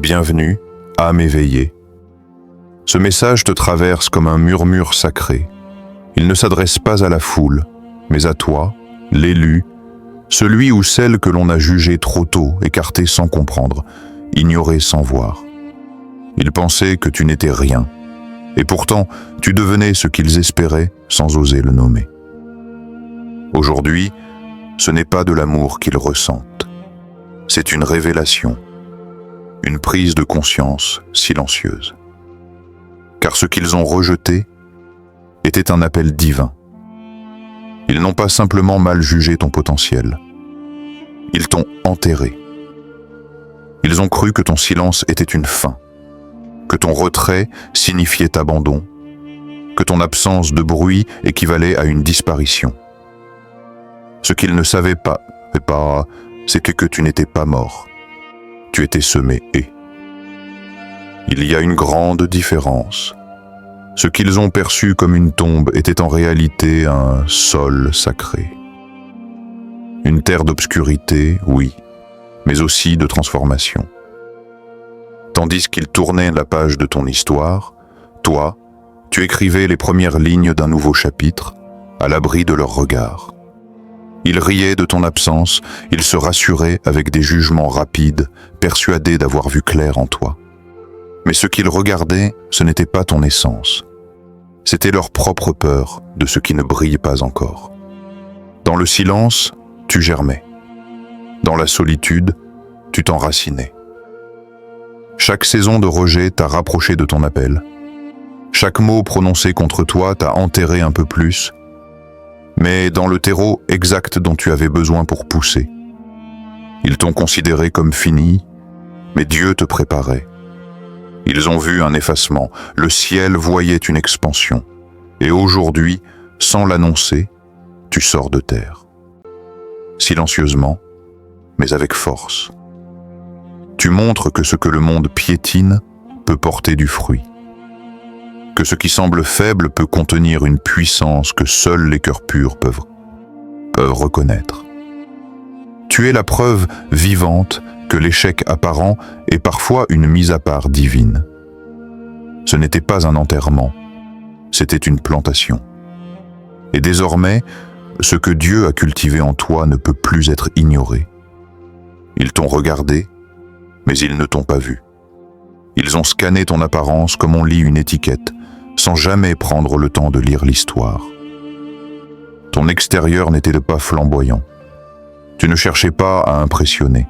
Bienvenue, âme éveillée. Ce message te traverse comme un murmure sacré. Il ne s'adresse pas à la foule, mais à toi, l'élu, celui ou celle que l'on a jugé trop tôt, écarté sans comprendre, ignoré sans voir. Ils pensaient que tu n'étais rien, et pourtant tu devenais ce qu'ils espéraient sans oser le nommer. Aujourd'hui, ce n'est pas de l'amour qu'ils ressentent, c'est une révélation, une prise de conscience silencieuse. Car ce qu'ils ont rejeté était un appel divin. Ils n'ont pas simplement mal jugé ton potentiel, ils t'ont enterré. Ils ont cru que ton silence était une fin, que ton retrait signifiait abandon, que ton absence de bruit équivalait à une disparition. Ce qu'ils ne savaient pas, c'est que tu n'étais pas mort. Tu étais semé et. Il y a une grande différence. Ce qu'ils ont perçu comme une tombe était en réalité un sol sacré. Une terre d'obscurité, oui, mais aussi de transformation. Tandis qu'ils tournaient la page de ton histoire, toi, tu écrivais les premières lignes d'un nouveau chapitre, à l'abri de leurs regards. Ils riaient de ton absence, ils se rassuraient avec des jugements rapides, persuadés d'avoir vu clair en toi. Mais ce qu'ils regardaient, ce n'était pas ton essence. C'était leur propre peur de ce qui ne brille pas encore. Dans le silence, tu germais. Dans la solitude, tu t'enracinais. Chaque saison de rejet t'a rapproché de ton appel. Chaque mot prononcé contre toi t'a enterré un peu plus, mais dans le terreau exact dont tu avais besoin pour pousser. Ils t'ont considéré comme fini, mais Dieu te préparait. Ils ont vu un effacement, le ciel voyait une expansion, et aujourd'hui, sans l'annoncer, tu sors de terre. Silencieusement, mais avec force. Tu montres que ce que le monde piétine peut porter du fruit. Que ce qui semble faible peut contenir une puissance que seuls les cœurs purs peuvent reconnaître. Tu es la preuve vivante que l'échec apparent est parfois une mise à part divine. Ce n'était pas un enterrement, c'était une plantation. Et désormais, ce que Dieu a cultivé en toi ne peut plus être ignoré. Ils t'ont regardé, mais ils ne t'ont pas vu. Ils ont scanné ton apparence comme on lit une étiquette, sans jamais prendre le temps de lire l'histoire. Ton extérieur n'était pas flamboyant. Tu ne cherchais pas à impressionner.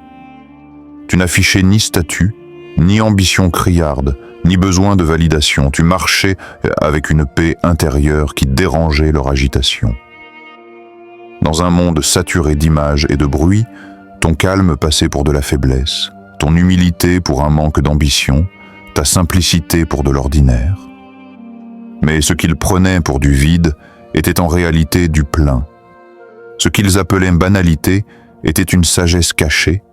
Tu n'affichais ni statut, ni ambition criarde, ni besoin de validation. Tu marchais avec une paix intérieure qui dérangeait leur agitation. Dans un monde saturé d'images et de bruit, ton calme passait pour de la faiblesse, ton humilité pour un manque d'ambition, ta simplicité pour de l'ordinaire. Mais ce qu'ils prenaient pour du vide était en réalité du plein. Ce qu'ils appelaient banalité était une sagesse cachée,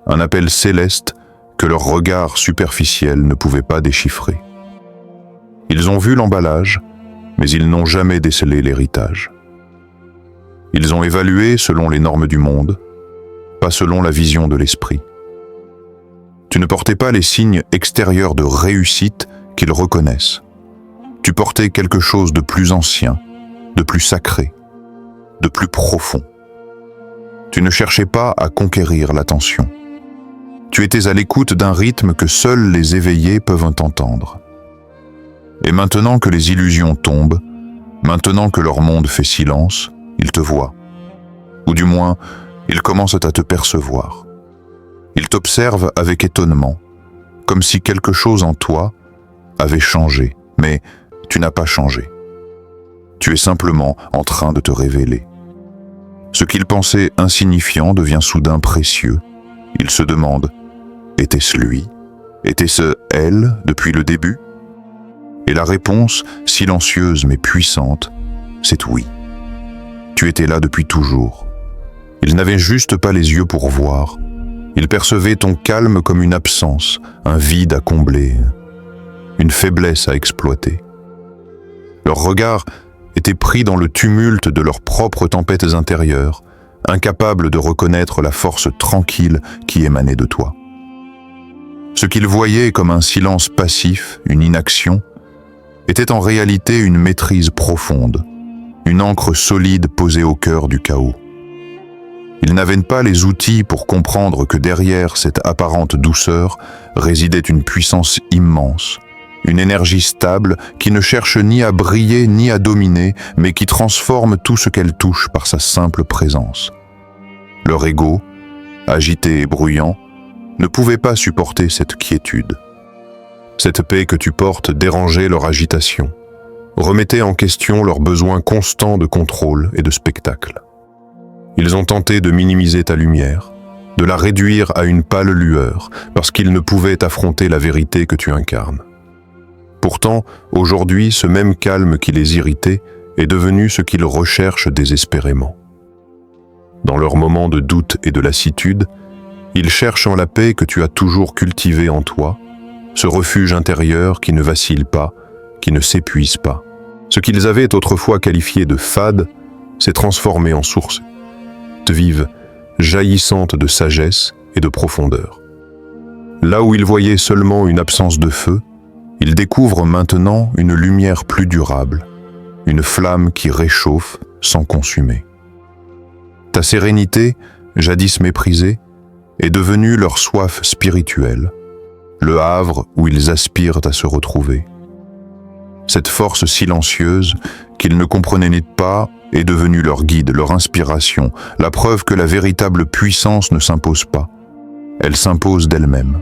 un appel céleste que leur regard superficiel ne pouvait pas déchiffrer. Ils ont vu l'emballage, mais ils n'ont jamais décelé l'héritage. Ils ont évalué selon les normes du monde, pas selon la vision de l'esprit. Tu ne portais pas les signes extérieurs de réussite qu'ils reconnaissent. Tu portais quelque chose de plus ancien, de plus sacré, de plus profond. Tu ne cherchais pas à conquérir l'attention. Tu étais à l'écoute d'un rythme que seuls les éveillés peuvent entendre. Et maintenant que les illusions tombent, maintenant que leur monde fait silence, ils te voient. Ou du moins, ils commencent à te percevoir. Ils t'observent avec étonnement, comme si quelque chose en toi avait changé, mais tu n'as pas changé. Tu es simplement en train de te révéler. Ce qu'ils pensaient insignifiant devient soudain précieux. Ils se demandent, était-ce lui? Était-ce elle depuis le début? Et la réponse, silencieuse mais puissante, c'est oui. Tu étais là depuis toujours. Ils n'avaient juste pas les yeux pour voir. Ils percevaient ton calme comme une absence, un vide à combler, une faiblesse à exploiter. Leur regard était pris dans le tumulte de leurs propres tempêtes intérieures, incapables de reconnaître la force tranquille qui émanait de toi. Ce qu'ils voyaient comme un silence passif, une inaction, était en réalité une maîtrise profonde, une ancre solide posée au cœur du chaos. Ils n'avaient pas les outils pour comprendre que derrière cette apparente douceur résidait une puissance immense, une énergie stable qui ne cherche ni à briller ni à dominer, mais qui transforme tout ce qu'elle touche par sa simple présence. Leur ego, agité et bruyant, ne pouvait pas supporter cette quiétude. Cette paix que tu portes dérangeait leur agitation, remettait en question leur besoin constant de contrôle et de spectacle. Ils ont tenté de minimiser ta lumière, de la réduire à une pâle lueur, parce qu'ils ne pouvaient affronter la vérité que tu incarnes. Pourtant, aujourd'hui, ce même calme qui les irritait est devenu ce qu'ils recherchent désespérément. Dans leurs moments de doute et de lassitude, ils cherchent en la paix que tu as toujours cultivée en toi, ce refuge intérieur qui ne vacille pas, qui ne s'épuise pas. Ce qu'ils avaient autrefois qualifié de fade s'est transformé en source vive, jaillissante de sagesse et de profondeur. Là où ils voyaient seulement une absence de feu, ils découvrent maintenant une lumière plus durable, une flamme qui réchauffe sans consumer. Ta sérénité, jadis méprisée, est devenue leur soif spirituelle, le havre où ils aspirent à se retrouver. Cette force silencieuse qu'ils ne comprenaient pas est devenue leur guide, leur inspiration, la preuve que la véritable puissance ne s'impose pas, elle s'impose d'elle-même.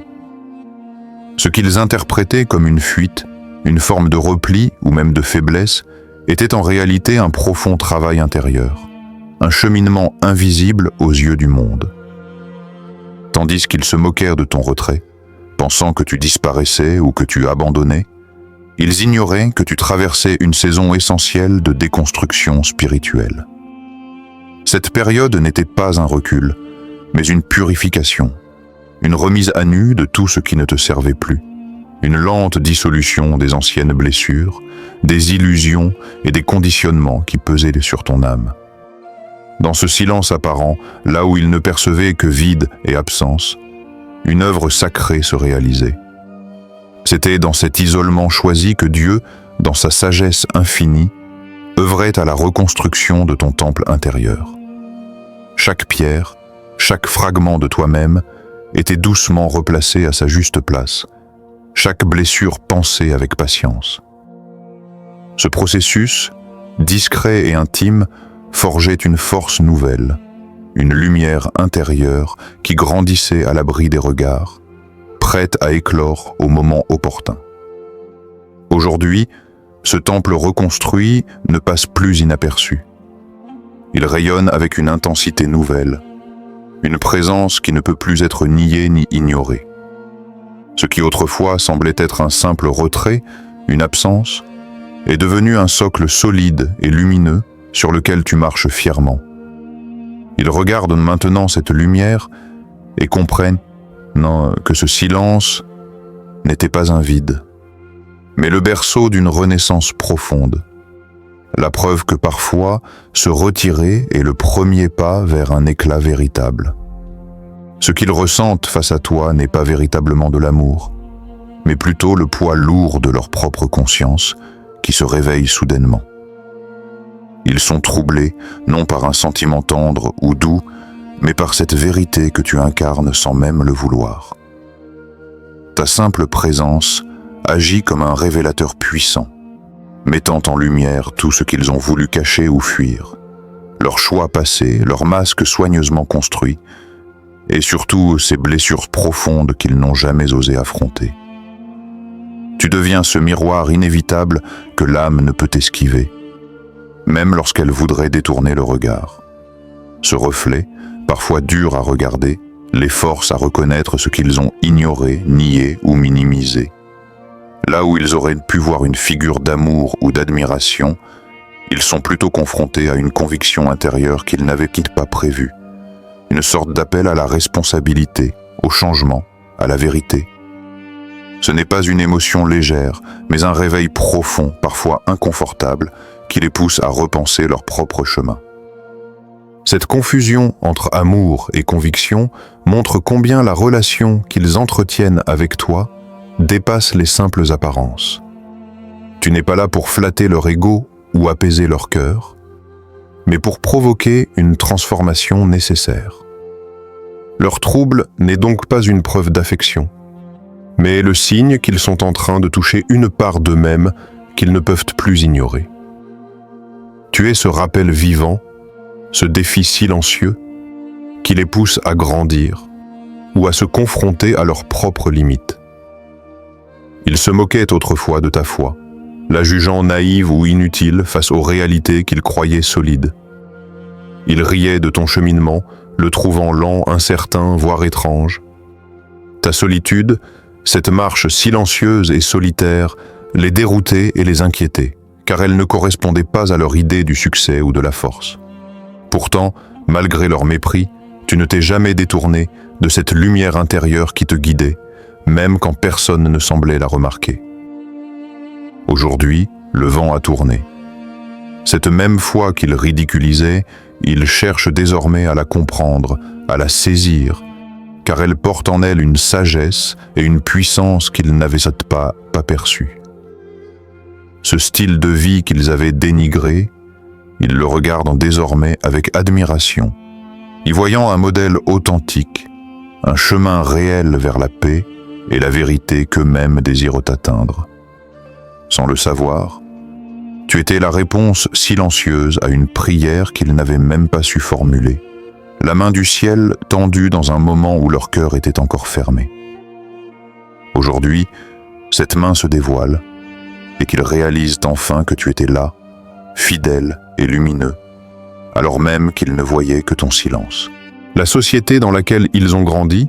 Ce qu'ils interprétaient comme une fuite, une forme de repli ou même de faiblesse, était en réalité un profond travail intérieur, un cheminement invisible aux yeux du monde. Tandis qu'ils se moquèrent de ton retrait, pensant que tu disparaissais ou que tu abandonnais, ils ignoraient que tu traversais une saison essentielle de déconstruction spirituelle. Cette période n'était pas un recul, mais une purification, une remise à nu de tout ce qui ne te servait plus, une lente dissolution des anciennes blessures, des illusions et des conditionnements qui pesaient sur ton âme. Dans ce silence apparent, là où ils ne percevaient que vide et absence, une œuvre sacrée se réalisait. C'était dans cet isolement choisi que Dieu, dans sa sagesse infinie, œuvrait à la reconstruction de ton temple intérieur. Chaque pierre, chaque fragment de toi-même était doucement replacé à sa juste place, chaque blessure pensée avec patience. Ce processus, discret et intime, forgeait une force nouvelle, une lumière intérieure qui grandissait à l'abri des regards, prête à éclore au moment opportun. Aujourd'hui, ce temple reconstruit ne passe plus inaperçu. Il rayonne avec une intensité nouvelle, une présence qui ne peut plus être niée ni ignorée. Ce qui autrefois semblait être un simple retrait, une absence, est devenu un socle solide et lumineux sur lequel tu marches fièrement. Ils regardent maintenant cette lumière et comprennent que ce silence n'était pas un vide, mais le berceau d'une renaissance profonde. La preuve que parfois, se retirer est le premier pas vers un éclat véritable. Ce qu'ils ressentent face à toi n'est pas véritablement de l'amour, mais plutôt le poids lourd de leur propre conscience qui se réveille soudainement. Ils sont troublés, non par un sentiment tendre ou doux, mais par cette vérité que tu incarnes sans même le vouloir. Ta simple présence agit comme un révélateur puissant, mettant en lumière tout ce qu'ils ont voulu cacher ou fuir, leurs choix passés, leurs masques soigneusement construits, et surtout ces blessures profondes qu'ils n'ont jamais osé affronter. Tu deviens ce miroir inévitable que l'âme ne peut esquiver, même lorsqu'elle voudrait détourner le regard. Ce reflet, parfois dur à regarder, les force à reconnaître ce qu'ils ont ignoré, nié ou minimisé. Là où ils auraient pu voir une figure d'amour ou d'admiration, ils sont plutôt confrontés à une conviction intérieure qu'ils n'avaient pas prévue, une sorte d'appel à la responsabilité, au changement, à la vérité. Ce n'est pas une émotion légère, mais un réveil profond, parfois inconfortable, qui les pousse à repenser leur propre chemin. Cette confusion entre amour et conviction montre combien la relation qu'ils entretiennent avec toi dépasse les simples apparences. Tu n'es pas là pour flatter leur ego ou apaiser leur cœur, mais pour provoquer une transformation nécessaire. Leur trouble n'est donc pas une preuve d'affection, mais le signe qu'ils sont en train de toucher une part d'eux-mêmes qu'ils ne peuvent plus ignorer. Tu es ce rappel vivant, ce défi silencieux, qui les pousse à grandir ou à se confronter à leurs propres limites. Ils se moquaient autrefois de ta foi, la jugeant naïve ou inutile face aux réalités qu'ils croyaient solides. Ils riaient de ton cheminement, le trouvant lent, incertain, voire étrange. Ta solitude, cette marche silencieuse et solitaire, les déroutait et les inquiétait, car elle ne correspondait pas à leur idée du succès ou de la force. Pourtant, malgré leur mépris, tu ne t'es jamais détourné de cette lumière intérieure qui te guidait, même quand personne ne semblait la remarquer. Aujourd'hui, le vent a tourné. Cette même foi qu'ils ridiculisaient, ils cherchent désormais à la comprendre, à la saisir, car elle porte en elle une sagesse et une puissance qu'ils n'avaient pas perçue. Ce style de vie qu'ils avaient dénigré, ils le regardent désormais avec admiration, y voyant un modèle authentique, un chemin réel vers la paix et la vérité qu'eux-mêmes désirent atteindre. Sans le savoir, tu étais la réponse silencieuse à une prière qu'ils n'avaient même pas su formuler, la main du ciel tendue dans un moment où leur cœur était encore fermé. Aujourd'hui, cette main se dévoile et qu'ils réalisent enfin que tu étais là, fidèle et lumineux, alors même qu'ils ne voyaient que ton silence. La société dans laquelle ils ont grandi,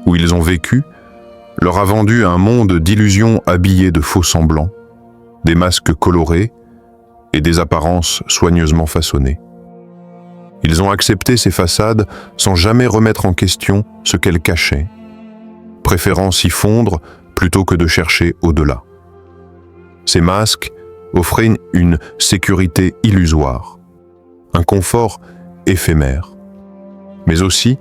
où ils ont vécu, leur a vendu un monde d'illusions habillées de faux semblants, des masques colorés et des apparences soigneusement façonnées. Ils ont accepté ces façades sans jamais remettre en question ce qu'elles cachaient, préférant s'y fondre plutôt que de chercher au-delà. Ces masques offraient une sécurité illusoire, un confort éphémère, mais aussi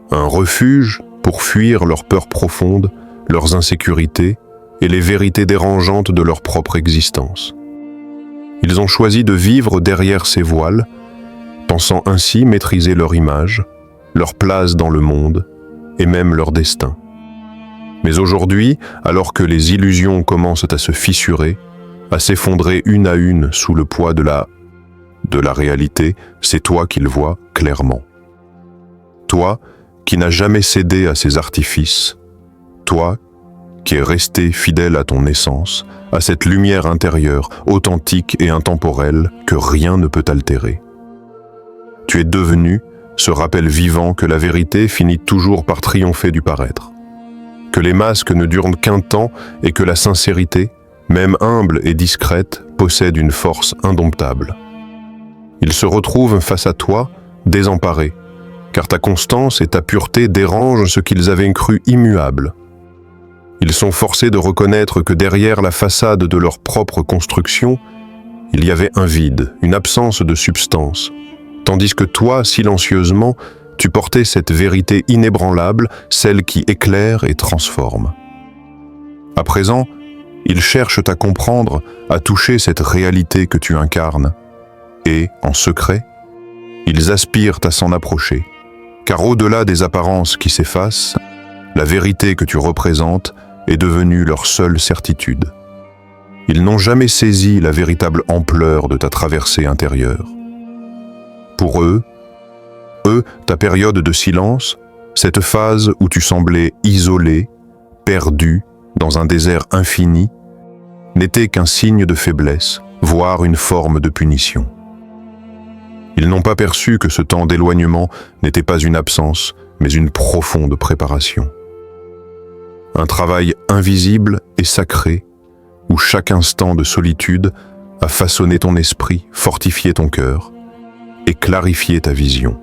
un refuge pour fuir leurs peurs profondes, leurs insécurités et les vérités dérangeantes de leur propre existence. Ils ont choisi de vivre derrière ces voiles, pensant ainsi maîtriser leur image, leur place dans le monde et même leur destin. Mais aujourd'hui, alors que les illusions commencent à se fissurer, à s'effondrer une à une sous le poids de la réalité, c'est toi qu'ils voient clairement. Toi qui n'as jamais cédé à ces artifices, toi qui es resté fidèle à ton essence, à cette lumière intérieure, authentique et intemporelle que rien ne peut altérer. Tu es devenu ce rappel vivant que la vérité finit toujours par triompher du paraître, que les masques ne durent qu'un temps et que la sincérité, même humble et discrète, possède une force indomptable. Ils se retrouvent face à toi, désemparés, car ta constance et ta pureté dérangent ce qu'ils avaient cru immuable. Ils sont forcés de reconnaître que derrière la façade de leur propre construction, il y avait un vide, une absence de substance, tandis que toi, silencieusement, tu portais cette vérité inébranlable, celle qui éclaire et transforme. À présent, ils cherchent à comprendre, à toucher cette réalité que tu incarnes, et, en secret, ils aspirent à s'en approcher, car au-delà des apparences qui s'effacent, la vérité que tu représentes est devenue leur seule certitude. Ils n'ont jamais saisi la véritable ampleur de ta traversée intérieure. Pour eux, ta période de silence, cette phase où tu semblais isolé, perdu, dans un désert infini, n'était qu'un signe de faiblesse, voire une forme de punition. Ils n'ont pas perçu que ce temps d'éloignement n'était pas une absence, mais une profonde préparation. Un travail invisible et sacré, où chaque instant de solitude a façonné ton esprit, fortifié ton cœur et clarifié ta vision.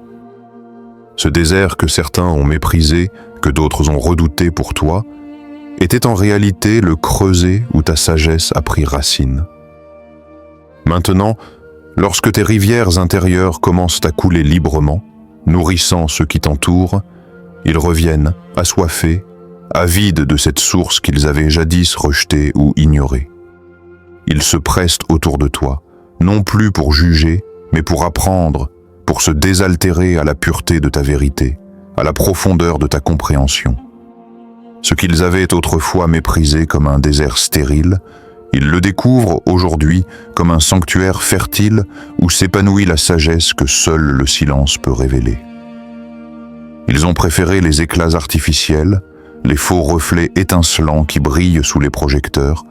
Ce désert que certains ont méprisé, que d'autres ont redouté pour toi, était en réalité le creuset où ta sagesse a pris racine. Maintenant, Lorsque tes rivières intérieures commencent à couler librement, nourrissant ceux qui t'entourent, ils reviennent, assoiffés, avides de cette source qu'ils avaient jadis rejetée ou ignorée. Ils se pressent autour de toi, non plus pour juger, mais pour apprendre, pour se désaltérer à la pureté de ta vérité, à la profondeur de ta compréhension. Ce qu'ils avaient autrefois méprisé comme un désert stérile, ils le découvrent aujourd'hui comme un sanctuaire fertile où s'épanouit la sagesse que seul le silence peut révéler. Ils ont préféré les éclats artificiels, les faux reflets étincelants qui brillent sous les projecteurs,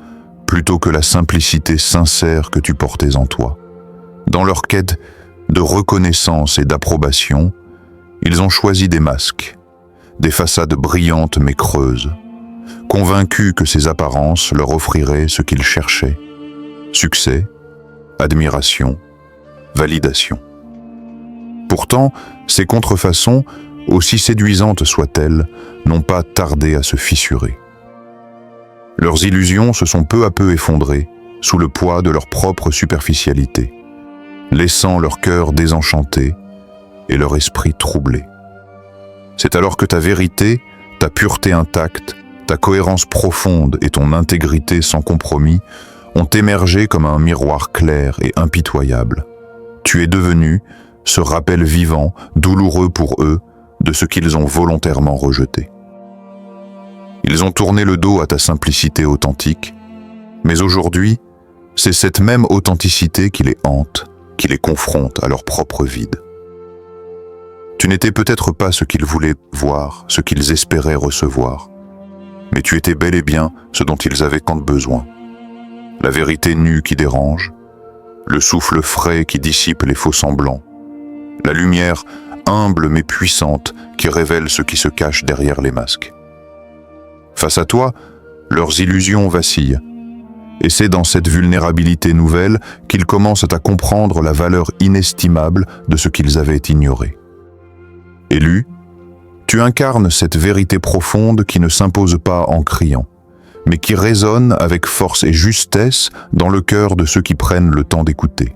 plutôt que la simplicité sincère que tu portais en toi. Dans leur quête de reconnaissance et d'approbation, ils ont choisi des masques, des façades brillantes mais creuses, convaincus que ces apparences leur offriraient ce qu'ils cherchaient: succès, admiration, validation. Pourtant, ces contrefaçons, aussi séduisantes soient-elles, n'ont pas tardé à se fissurer. Leurs illusions se sont peu à peu effondrées sous le poids de leur propre superficialité, laissant leur cœur désenchanté et leur esprit troublé. C'est alors que ta vérité, ta pureté intacte, ta cohérence profonde et ton intégrité sans compromis ont émergé comme un miroir clair et impitoyable. Tu es devenu ce rappel vivant, douloureux pour eux, de ce qu'ils ont volontairement rejeté. Ils ont tourné le dos à ta simplicité authentique, mais aujourd'hui, c'est cette même authenticité qui les hante, qui les confronte à leur propre vide. Tu n'étais peut-être pas ce qu'ils voulaient voir, ce qu'ils espéraient recevoir, mais tu étais bel et bien ce dont ils avaient tant besoin. La vérité nue qui dérange, le souffle frais qui dissipe les faux semblants, la lumière humble mais puissante qui révèle ce qui se cache derrière les masques. Face à toi, leurs illusions vacillent, et c'est dans cette vulnérabilité nouvelle qu'ils commencent à comprendre la valeur inestimable de ce qu'ils avaient ignoré. Élu, tu incarnes cette vérité profonde qui ne s'impose pas en criant, mais qui résonne avec force et justesse dans le cœur de ceux qui prennent le temps d'écouter.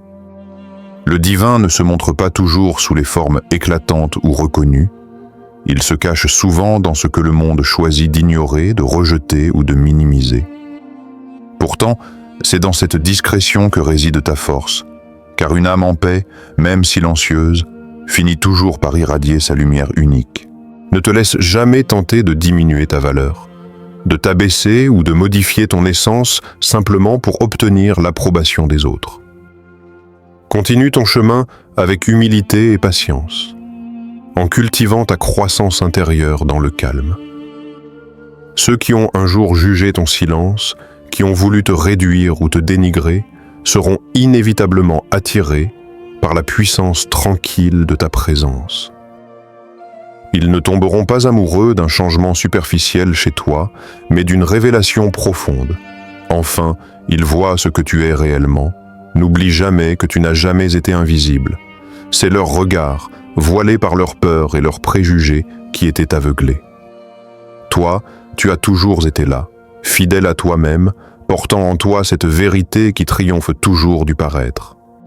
Le divin ne se montre pas toujours sous les formes éclatantes ou reconnues. Il se cache souvent dans ce que le monde choisit d'ignorer, de rejeter ou de minimiser. Pourtant, c'est dans cette discrétion que réside ta force, car une âme en paix, même silencieuse, finit toujours par irradier sa lumière unique. Ne te laisse jamais tenter de diminuer ta valeur, de t'abaisser ou de modifier ton essence simplement pour obtenir l'approbation des autres. Continue ton chemin avec humilité et patience, en cultivant ta croissance intérieure dans le calme. Ceux qui ont un jour jugé ton silence, qui ont voulu te réduire ou te dénigrer, seront inévitablement attirés par la puissance tranquille de ta présence. Ils ne tomberont pas amoureux d'un changement superficiel chez toi, mais d'une révélation profonde. Enfin, ils voient ce que tu es réellement. N'oublie jamais que tu n'as jamais été invisible. C'est leur regard, voilé par leur peur et leurs préjugés, qui étaient aveuglés. Toi, tu as toujours été là, fidèle à toi-même, portant en toi cette vérité qui triomphe toujours du paraître.